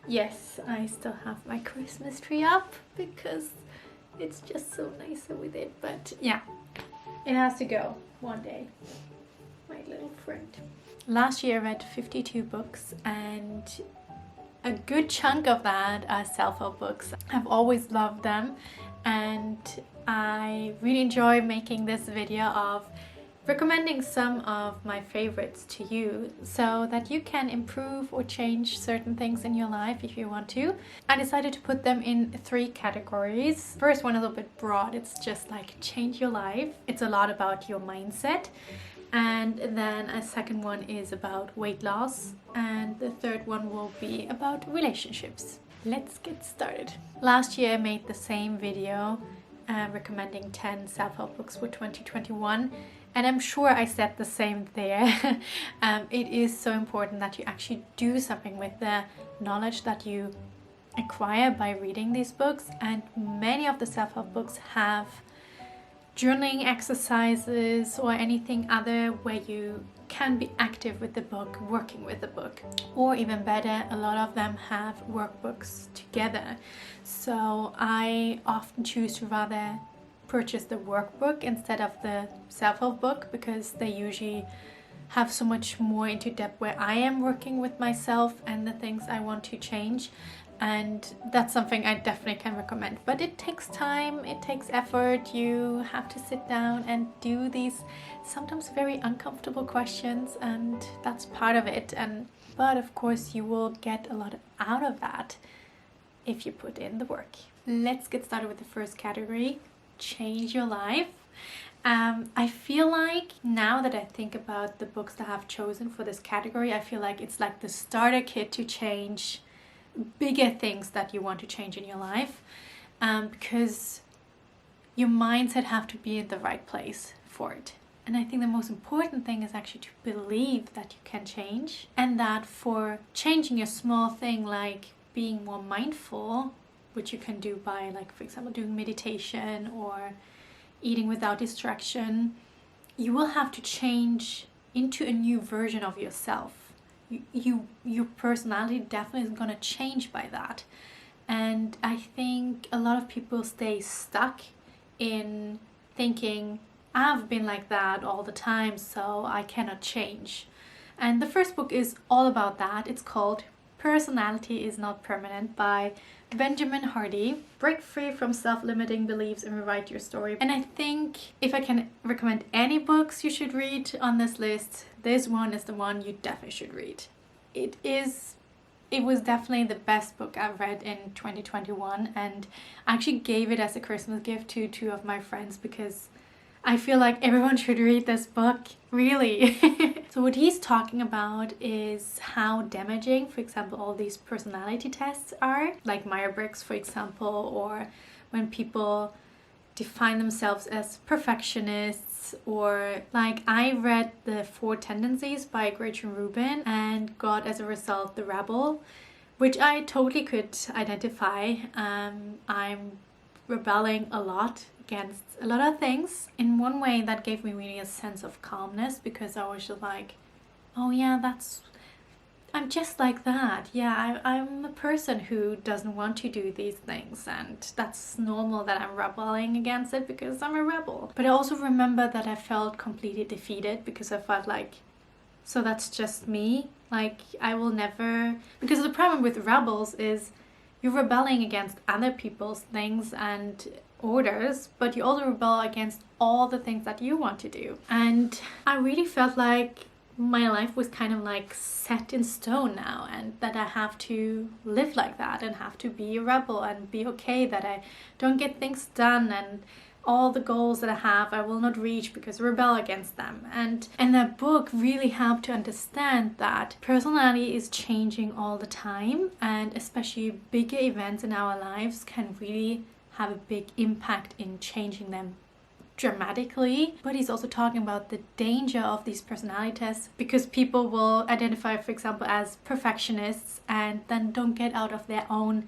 Yes, I still have my Christmas tree up because it's just so nicer with it. But yeah, it has to go one day. My little friend. Last year I read 52 books, and a good chunk of that are self-help books. I've always loved them, and I really enjoy making this video of recommending some of my favorites to you so that you can improve or change certain things in your life if you want to. I decided to put them in 3 categories. First one is a little bit broad. It's just like change your life. It's a lot about your mindset. And then a second one is about weight loss. And the third one will be about relationships. Let's get started. Last year I made the same video recommending 10 self-help books for 2021. And I'm sure I said the same there. It is so important that you actually do something with the knowledge that you acquire by reading these books. And many of the self-help books have journaling exercises or anything other where you can be active with the book, working with the book. Or even better, a lot of them have workbooks together. So I often choose to rather purchase the workbook instead of the self-help book because they usually have so much more into depth where I am working with myself and the things I want to change. And that's something I definitely can recommend. But it takes time, it takes effort. You have to sit down and do these sometimes very uncomfortable questions, and that's part of it. But of course you will get a lot out of that if you put in the work. Let's get started with the first category, change your life. I feel like now that I think about the books that I've chosen for this category, I feel like it's like the starter kit to change bigger things that you want to change in your life, because your mindset have to be in the right place for it. And I think the most important thing is actually to believe that you can change, and that for changing a small thing like being more mindful, which you can do by, like, for example, doing meditation or eating without distraction, you will have to change into a new version of yourself. Your personality definitely is going to change by that. And I think a lot of people stay stuck in thinking, I've been like that all the time, so I cannot change. And the first book is all about that. It's called Personality is Not Permanent by Benjamin Hardy. Break free from self-limiting beliefs and rewrite your story. And I think if I can recommend any books you should read on this list, this one is the one you definitely should read. It was definitely the best book I've read in 2021, and I actually gave it as a Christmas gift to 2 of my friends because I feel like everyone should read this book, really. So what he's talking about is how damaging, for example, all these personality tests are, like Myers-Briggs, for example, or when people define themselves as perfectionists, or like I read the Four Tendencies by Gretchen Rubin and got as a result the rebel, which I totally could identify. I'm rebelling a lot against a lot of things. In one way that gave me really a sense of calmness, because I was just like, oh yeah, I'm just like that. Yeah, I'm a person who doesn't want to do these things, and that's normal that I'm rebelling against it because I'm a rebel. But I also remember that I felt completely defeated because I felt like, so that's just me? Like, I will never... Because the problem with rebels is you're rebelling against other people's things and orders, but you also rebel against all the things that you want to do. And I really felt like my life was kind of like set in stone now, and that I have to live like that and have to be a rebel and be okay that I don't get things done, and all the goals that I have I will not reach because I rebel against them. And that book really helped to understand that personality is changing all the time, and especially bigger events in our lives can really have a big impact in changing them dramatically. But he's also talking about the danger of these personality tests, because people will identify, for example, as perfectionists and then don't get out of their own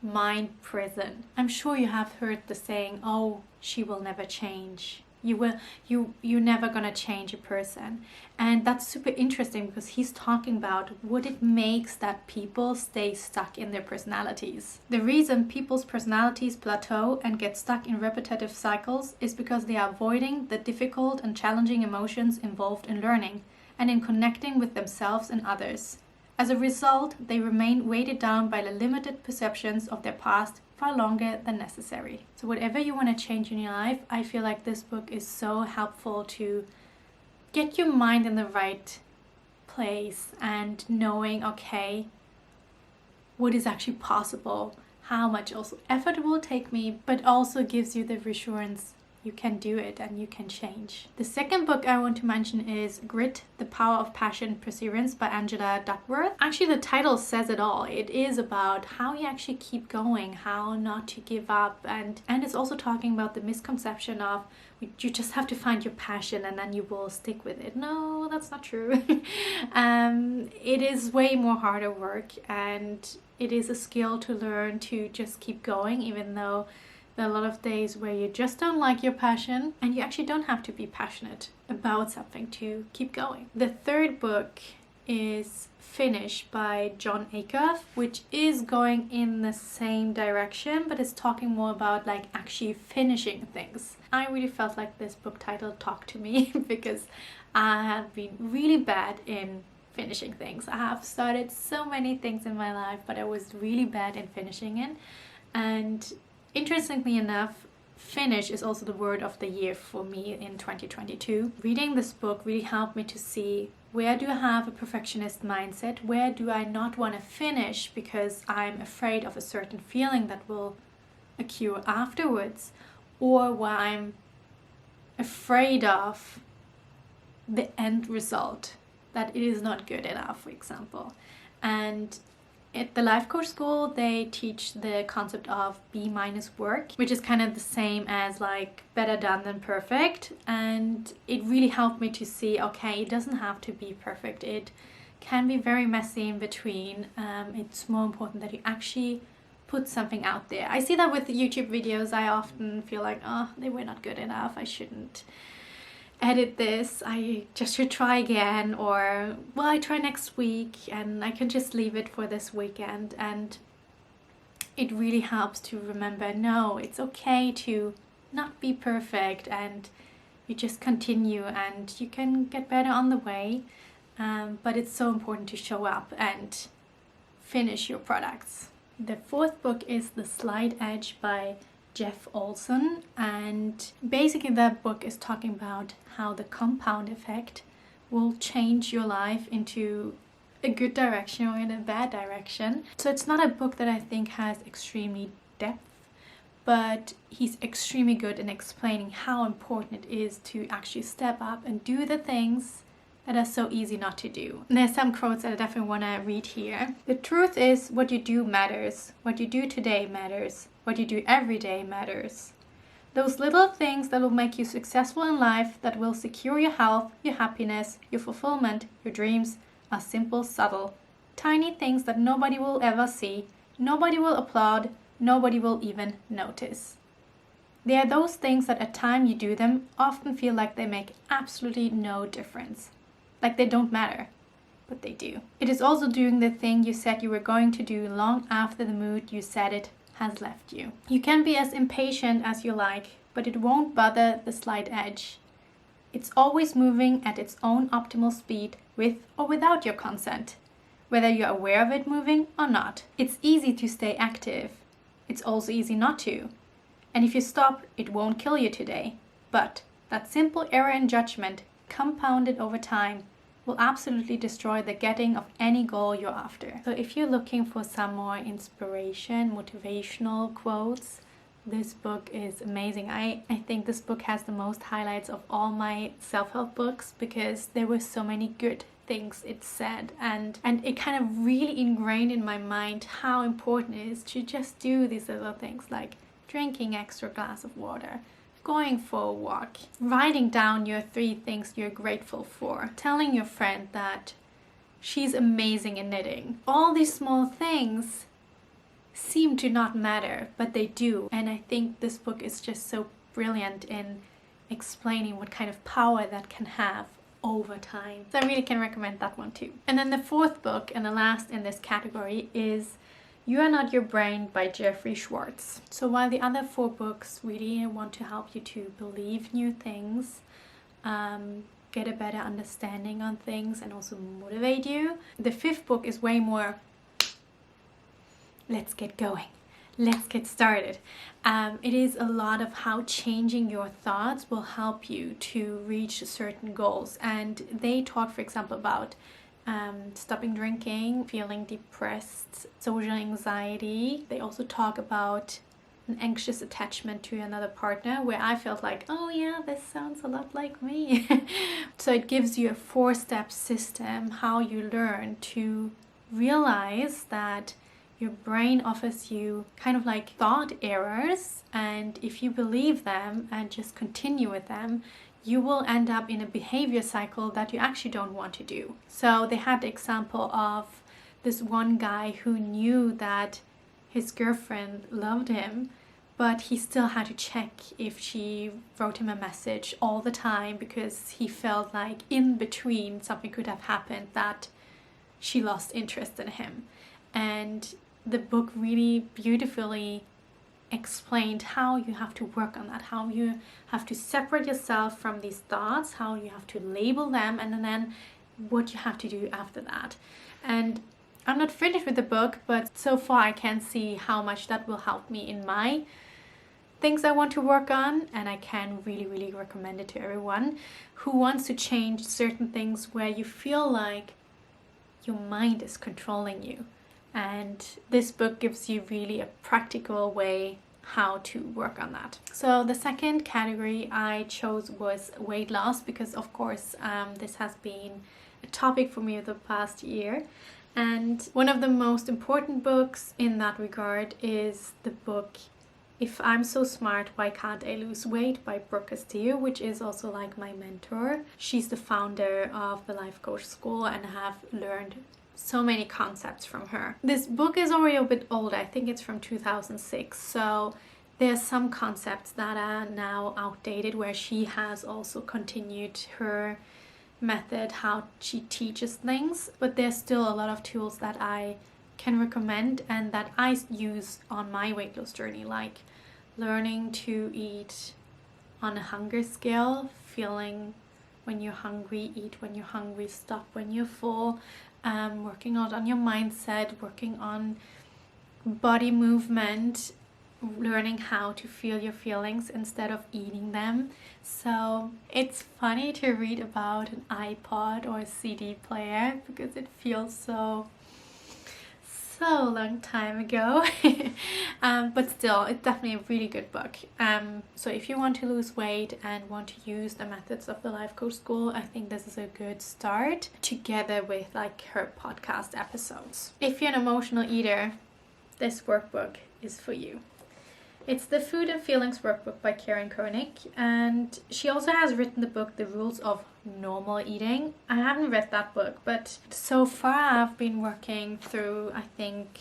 mind prison. I'm sure you have heard the saying, oh, she will never change. You're never gonna change a person. And that's super interesting because he's talking about what it makes that people stay stuck in their personalities. The reason people's personalities plateau and get stuck in repetitive cycles is because they are avoiding the difficult and challenging emotions involved in learning and in connecting with themselves and others. As a result, they remain weighted down by the limited perceptions of their past far longer than necessary. So whatever you want to change in your life, I feel like this book is so helpful to get your mind in the right place and knowing, okay, what is actually possible, how much also effort it will take me, but also gives you the reassurance you can do it and you can change. The second book I want to mention is Grit, The Power of Passion Perseverance by Angela Duckworth. Actually, the title says it all. It is about how you actually keep going, how not to give up, and it's also talking about the misconception of you just have to find your passion and then you will stick with it. No, that's not true. It is way more harder work, and it is a skill to learn to just keep going, even though there are a lot of days where you just don't like your passion, and you actually don't have to be passionate about something to keep going. The third book is Finish by John Acuff, which is going in the same direction, but it's talking more about like actually finishing things. I really felt like this book title talked to me because I have been really bad in finishing things. I have started so many things in my life, but I was really bad in finishing it. And interestingly enough, finish is also the word of the year for me in 2022. Reading this book really helped me to see, where do I have a perfectionist mindset? Where do I not want to finish because I'm afraid of a certain feeling that will occur afterwards? Or where I'm afraid of the end result, that it is not good enough, for example. And at the life coach school, they teach the concept of B- work, which is kind of the same as like better done than perfect. And it really helped me to see, okay, it doesn't have to be perfect. It can be very messy in between. It's more important that you actually put something out there. I see that with YouTube videos. I often feel like, oh, they were not good enough. I shouldn't edit this, I just should try again, or well, I try next week and I can just leave it for this weekend. And it really helps to remember, no, it's okay to not be perfect, and you just continue and you can get better on the way. But it's so important to show up and finish your products. The fourth book is The Slight Edge by Jeff Olson, and basically that book is talking about how the compound effect will change your life into a good direction or in a bad direction. So it's not a book that I think has extremely depth, but he's extremely good in explaining how important it is to actually step up and do the things that are so easy not to do. And there's some quotes that I definitely want to read here. The truth is, what you do matters. What you do today matters. What you do every day matters. Those little things that will make you successful in life, that will secure your health, your happiness, your fulfillment, your dreams, are simple, subtle, tiny things that nobody will ever see, nobody will applaud, nobody will even notice. They are those things that at time you do them often feel like they make absolutely no difference. Like they don't matter, but they do. It is also doing the thing you said you were going to do long after the mood you said it has left you. You can be as impatient as you like, but it won't bother the slight edge. It's always moving at its own optimal speed, with or without your consent, whether you're aware of it moving or not. It's easy to stay active. It's also easy not to. And if you stop, it won't kill you today. But that simple error in judgment, compounded over time, will absolutely destroy the getting of any goal you're after. So if you're looking for some more inspiration, motivational quotes, this book is amazing. I think this book has the most highlights of all my self-help books, because there were so many good things it said, and it kind of really ingrained in my mind how important it is to just do these little things, like drinking extra glass of water, going for a walk, writing down your 3 things you're grateful for, telling your friend that she's amazing in knitting. All these small things seem to not matter, but they do. And I think this book is just so brilliant in explaining what kind of power that can have over time. So I really can recommend that one too. And then the fourth book, and the last in this category, is You Are Not Your Brain by Jeffrey Schwartz. So while the other 4 books really want to help you to believe new things, get a better understanding on things, and also motivate you, the 5th book is way more, let's get going. Let's get started. It is a lot of how changing your thoughts will help you to reach certain goals. And they talk, for example, about stopping drinking, feeling depressed, social anxiety. They also talk about an anxious attachment to another partner, where I felt like, oh yeah, this sounds a lot like me. So it gives you a 4-step system how you learn to realize that your brain offers you kind of like thought errors, and if you believe them and just continue with them, you will end up in a behavior cycle that you actually don't want to do. So they had the example of this one guy who knew that his girlfriend loved him, but he still had to check if she wrote him a message all the time, because he felt like in between something could have happened that she lost interest in him. And the book really beautifully explained how you have to work on that, how you have to separate yourself from these thoughts, how you have to label them, and then what you have to do after that. And I'm not finished with the book, but so far I can see how much that will help me in my things I want to work on, and I can really recommend it to everyone who wants to change certain things where you feel like your mind is controlling you. And this book gives you really a practical way how to work on that. So the second category I chose was weight loss, because of course this has been a topic for me the past year. And one of the most important books in that regard is the book If I'm So Smart, Why Can't I Lose Weight by Brooke Castillo, which is also like my mentor. She's the founder of the Life Coach School, and I have learned so many concepts from her. This book is already a bit older. I think it's from 2006. So there's some concepts that are now outdated, where she has also continued her method, how she teaches things. But there's still a lot of tools that I can recommend and that I use on my weight loss journey, like learning to eat on a hunger scale, feeling when you're hungry, eat when you're hungry, stop when you're full, working out on your mindset, working on body movement, learning how to feel your feelings instead of eating them. So it's funny to read about an iPod or a CD player, because it feels so long time ago. But still, it's definitely a really good book. So if you want to lose weight and want to use the methods of the Life Coach School, I think this is a good start, together with like her podcast episodes. If you're an emotional eater, this workbook is for you. It's the Food and Feelings Workbook by Karen Koenig, and she also has written the book The Rules of Normal Eating. I haven't read that book, but so far I've been working through, I think,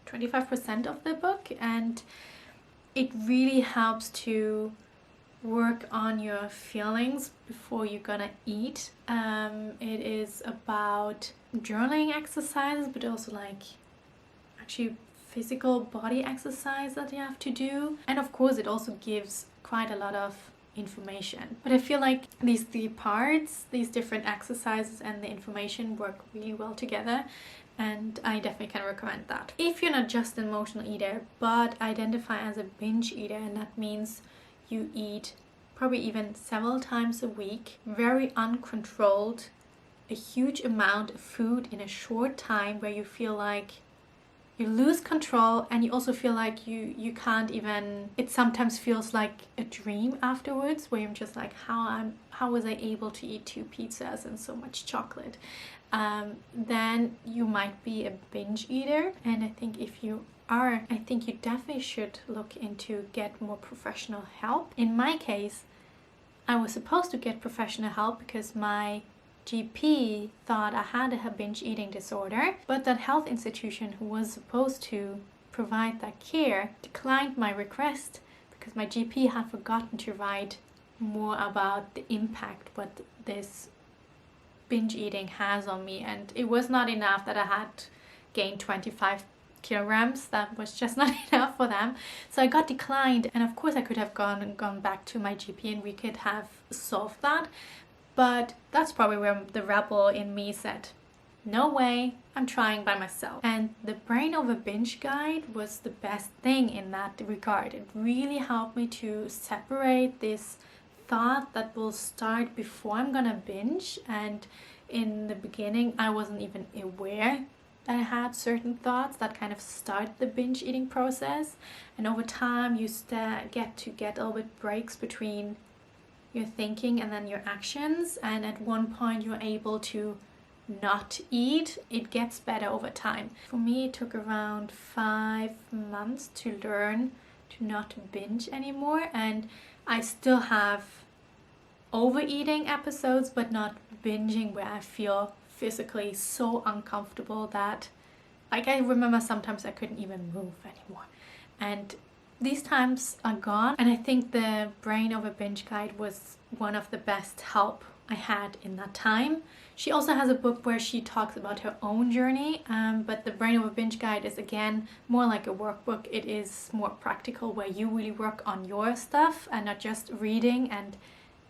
25% of the book, and it really helps to work on your feelings before you're gonna eat. It is about journaling exercises, but also like actually physical body exercise that you have to do. And of course it also gives quite a lot of information. But I feel like these 3 parts, these different exercises and the information, work really well together, and I definitely can recommend that. If you're not just an emotional eater but identify as a binge eater, and that means you eat probably even several times a week, very uncontrolled, a huge amount of food in a short time, where you feel like you lose control, and you also feel like you can't even, it sometimes feels like a dream afterwards, where you're just like, how was I able to eat 2 pizzas and so much chocolate? Then you might be a binge eater. And I think if you are, I think you definitely should look into get more professional help. In my case, I was supposed to get professional help because my GP thought I had a binge eating disorder, but that health institution who was supposed to provide that care declined my request because my GP had forgotten to write more about the impact what this binge eating has on me. And it was not enough that I had gained 25 kilograms. That was just not enough for them, so I got declined. And of course I could have gone back to my GP and we could have solved that, but that's probably where the rebel in me said, no way, I'm trying by myself. And the Brain Over Binge guide was the best thing in that regard. It really helped me to separate this thought that will start before I'm gonna binge, and in the beginning I wasn't even aware that I had certain thoughts that kind of start the binge eating process. And over time you get a little bit breaks between your thinking and then your actions, and at one point you're able to not eat. It gets better over time. For me it took around 5 months to learn to not binge anymore, and I still have overeating episodes, but not binging where I feel physically so uncomfortable that, like, I remember sometimes I couldn't even move anymore, and these times are gone. And I think the Brain Over Binge guide was one of the best help I had in that time. She also has a book where she talks about her own journey, but the Brain Over Binge guide is again more like a workbook. It is more practical, where you really work on your stuff and not just reading and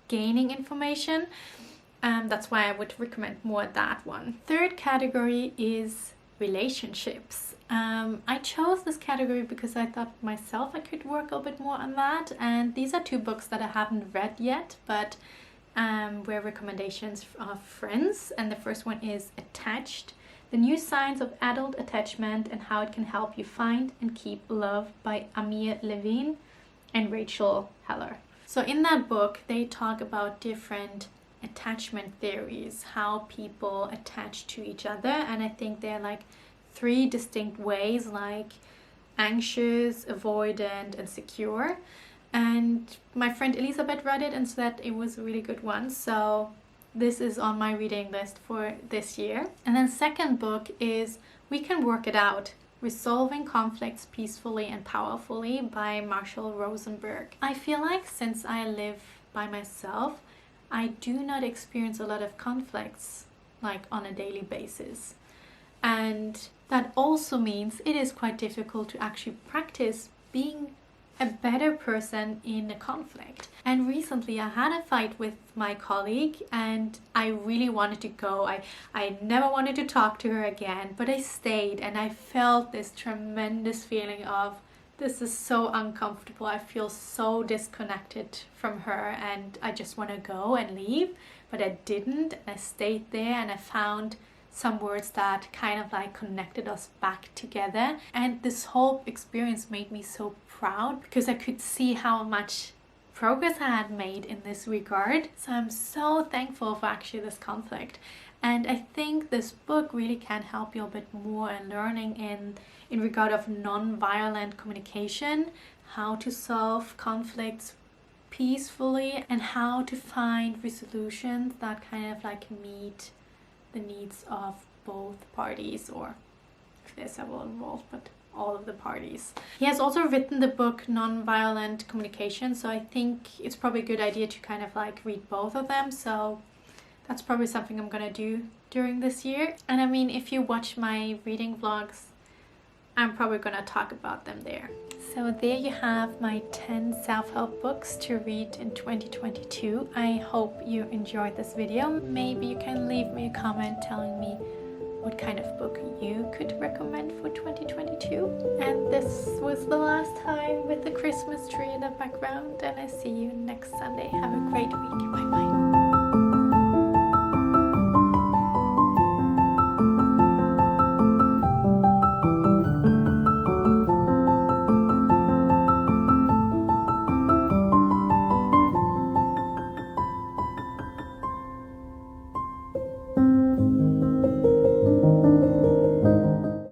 gaining information. That's why I would recommend more that one. Third category is relationships. I chose this category because I thought myself I could work a little bit more on that, and these are 2 books that I haven't read yet, but were recommendations of friends. And the first one is Attached: The New Science of Adult Attachment and How It Can Help You Find and Keep Love, by Amir Levine and Rachel Heller. So in that book they talk about different attachment theories, how people attach to each other, and I think they're like 3 distinct ways, like anxious, avoidant, and secure. And my friend Elizabeth read it and said it was a really good one, so this is on my reading list for this year. And then second book is We Can Work It Out: Resolving Conflicts Peacefully and Powerfully, by Marshall Rosenberg. I feel like since I live by myself, I do not experience a lot of conflicts like on a daily basis, and that also means it is quite difficult to actually practice being a better person in a conflict. And recently I had a fight with my colleague and I really wanted to go. I never wanted to talk to her again, but I stayed, and I felt this tremendous feeling of, this is so uncomfortable. I feel so disconnected from her and I just want to go and leave, but I didn't. I stayed there and I found some words that kind of like connected us back together. And this whole experience made me so proud because I could see how much progress I had made in this regard. So I'm so thankful for actually this conflict. And I think this book really can help you a bit more in learning in regard of non-violent communication, how to solve conflicts peacefully and how to find resolutions that kind of like meet the needs of both parties, or if there's several involved, but all of the parties. He has also written the book Non-Violent Communication, so I think it's probably a good idea to kind of like read both of them. So that's probably something I'm gonna do during this year. And I mean, if you watch my reading vlogs, I'm probably gonna talk about them there. So there you have my 10 self-help books to read in 2022. I hope you enjoyed this video. Maybe you can leave me a comment telling me what kind of book you could recommend for 2022. And this was the last time with the Christmas tree in the background, and I see you next Sunday. Have a great week. Bye bye.